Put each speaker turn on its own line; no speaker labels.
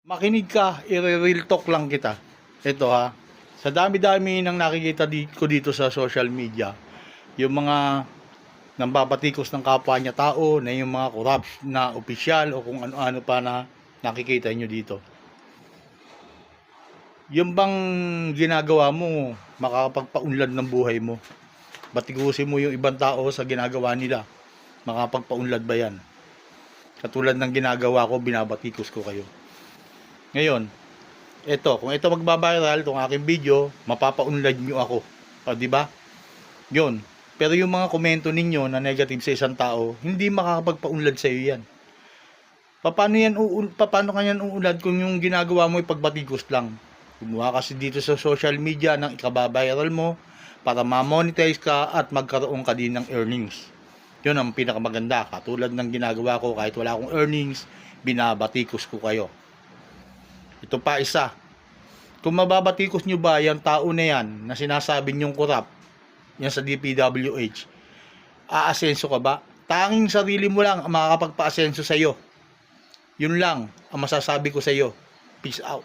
Makinig ka, i-real talk lang kita. Ito ha, sa dami-dami ng nakikita ko dito sa social media, yung mga nambabatikos ng kapwa niya tao, na yung mga corrupt na opisyal o kung ano-ano pa na nakikita nyo dito. Yung bang ginagawa mo, makakapagpaunlad ng buhay mo? Batikusin mo yung ibang tao sa ginagawa nila, makakapagpaunlad ba yan? Katulad ng ginagawa ko, binabatikos ko kayo. Ngayon, kung ito magba-viral, itong aking video, mapapaunlad nyo ako. O, di ba? Yun. Pero yung mga komento ninyo na negative sa isang tao, hindi makakapagpaunlad sa iyo yan. Paano kanyan uunlad kung yung ginagawa mo ay pagbatikos lang? Gumawa kasi dito sa social media ng ikababiral mo para ma-monetize ka at magkaroon ka din ng earnings. Yun ang pinakamaganda. Katulad ng ginagawa ko, kahit wala akong earnings, binabatikos ko kayo. Ito pa isa. Kung mababatikos nyo ba yung tao na yan na sinasabi nyong korap, yan sa DPWH, aasenso ka ba? Tanging sarili mo lang ang makakapagpa-asenso sa iyo. Yun lang ang masasabi ko sa iyo. Peace out.